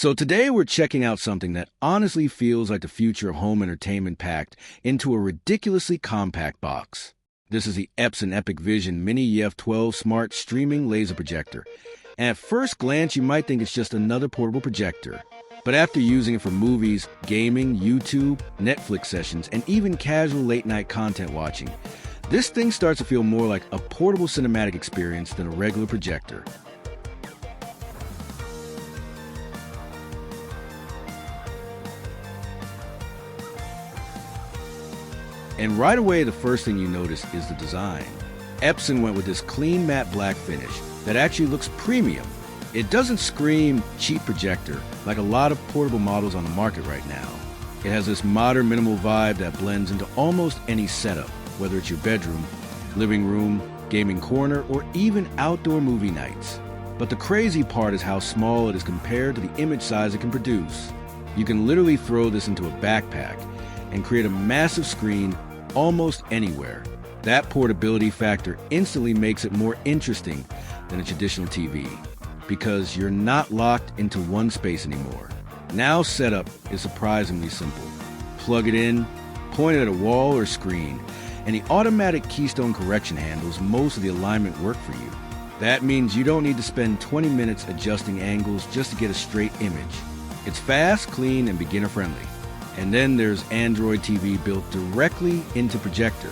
So today we're checking out something that honestly feels like the future of home entertainment packed into a ridiculously compact box. This is the Epson EpiqVision Mini EF12 Smart Streaming Laser Projector. And at first glance you might think it's just another portable projector. But after using it for movies, gaming, YouTube, Netflix sessions, and even casual late-night content watching, this thing starts to feel more like a portable cinematic experience than a regular projector. And right away, the first thing you notice is the design. Epson went with this clean matte black finish that actually looks premium. It doesn't scream cheap projector like a lot of portable models on the market right now. It has this modern minimal vibe that blends into almost any setup, whether it's your bedroom, living room, gaming corner, or even outdoor movie nights. But the crazy part is how small it is compared to the image size it can produce. You can literally throw this into a backpack and create a massive screen almost anywhere. That portability factor instantly makes it more interesting than a traditional TV because you're not locked into one space anymore. Now setup is surprisingly simple. Plug it in, point it at a wall or screen, and the automatic keystone correction handles most of the alignment work for you. That means you don't need to spend 20 minutes adjusting angles just to get a straight image. It's fast, clean, and beginner-friendly. And then there's Android TV built directly into Projector.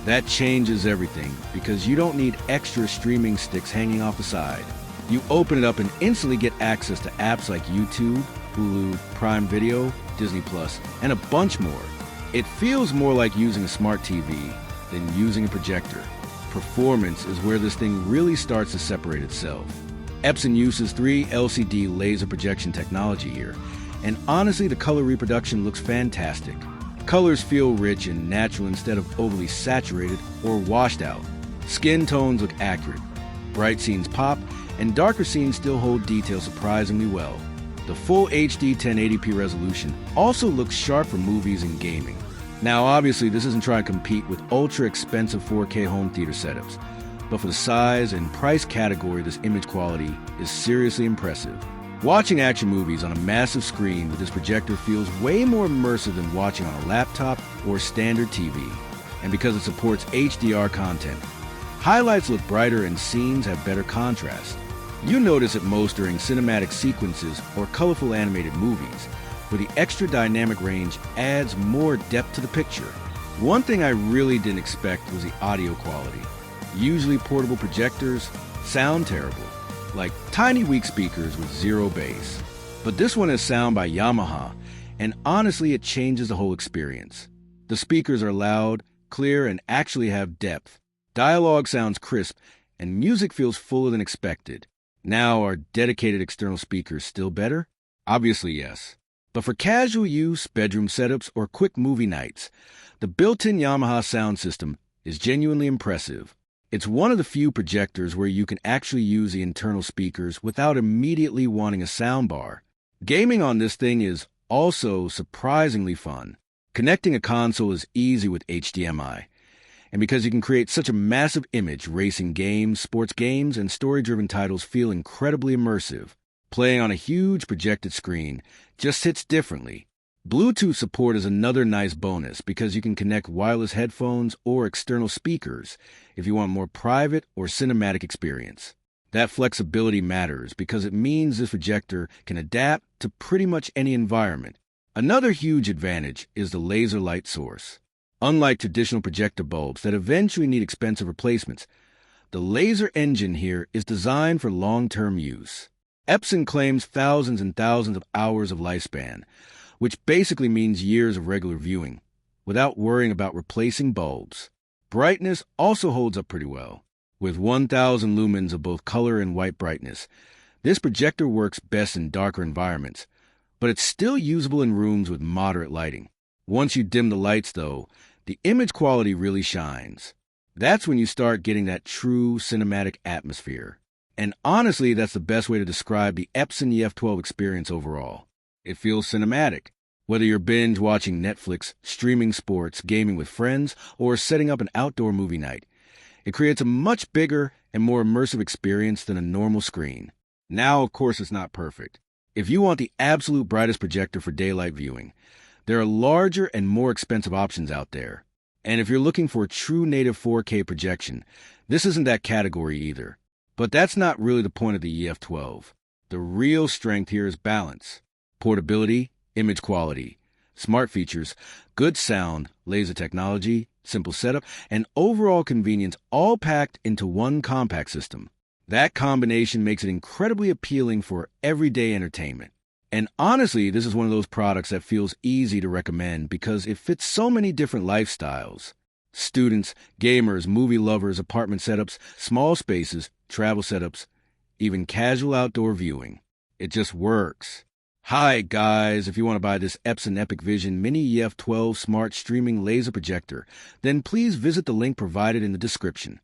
That changes everything because you don't need extra streaming sticks hanging off the side. You open it up and instantly get access to apps like YouTube, Hulu, Prime Video, Disney Plus, and a bunch more. It feels more like using a smart TV than using a projector. Performance is where this thing really starts to separate itself. Epson uses 3 LCD laser projection technology here, and honestly the color reproduction looks fantastic. Colors feel rich and natural instead of overly saturated or washed out. Skin tones look accurate. Bright scenes pop, and darker scenes still hold detail surprisingly well. The full HD 1080p resolution also looks sharp for movies and gaming. Now obviously this isn't trying to compete with ultra expensive 4K home theater setups, but for the size and price category this image quality is seriously impressive. Watching action movies on a massive screen with this projector feels way more immersive than watching on a laptop or standard TV. And because it supports HDR content, highlights look brighter and scenes have better contrast. You notice it most during cinematic sequences or colorful animated movies, where the extra dynamic range adds more depth to the picture. One thing I really didn't expect was the audio quality. Usually portable projectors sound terrible, like tiny weak speakers with zero bass. But this one has sound by Yamaha, and honestly it changes the whole experience. The speakers are loud, clear, and actually have depth. Dialogue sounds crisp, and music feels fuller than expected. Now, are dedicated external speakers still better? Obviously yes. But for casual use, bedroom setups, or quick movie nights, the built-in Yamaha sound system is genuinely impressive. It's one of the few projectors where you can actually use the internal speakers without immediately wanting a soundbar. Gaming on this thing is also surprisingly fun. Connecting a console is easy with HDMI. And because you can create such a massive image, racing games, sports games, and story-driven titles feel incredibly immersive. Playing on a huge projected screen just hits differently. Bluetooth support is another nice bonus because you can connect wireless headphones or external speakers if you want more private or cinematic experience. That flexibility matters because it means this projector can adapt to pretty much any environment. Another huge advantage is the laser light source. Unlike traditional projector bulbs that eventually need expensive replacements, the laser engine here is designed for long-term use. Epson claims thousands and thousands of hours of lifespan, which basically means years of regular viewing, without worrying about replacing bulbs. Brightness also holds up pretty well. With 1,000 lumens of both color and white brightness, this projector works best in darker environments, but it's still usable in rooms with moderate lighting. Once you dim the lights, though, the image quality really shines. That's when you start getting that true cinematic atmosphere. And honestly, that's the best way to describe the Epson EF12 experience overall. It feels cinematic. Whether you're binge watching Netflix, streaming sports, gaming with friends, or setting up an outdoor movie night, it creates a much bigger and more immersive experience than a normal screen. Now, of course, it's not perfect. If you want the absolute brightest projector for daylight viewing, there are larger and more expensive options out there. And if you're looking for a true native 4K projection, this isn't that category either. But that's not really the point of the EF12. The real strength here is balance, portability, image quality, smart features, good sound, laser technology, simple setup, and overall convenience all packed into one compact system. That combination makes it incredibly appealing for everyday entertainment. And honestly, this is one of those products that feels easy to recommend because it fits so many different lifestyles. Students, gamers, movie lovers, apartment setups, small spaces, travel setups, even casual outdoor viewing. It just works. Hi guys, if you want to buy this Epson EpiqVision Mini EF12 Smart Streaming Laser Projector, then please visit the link provided in the description.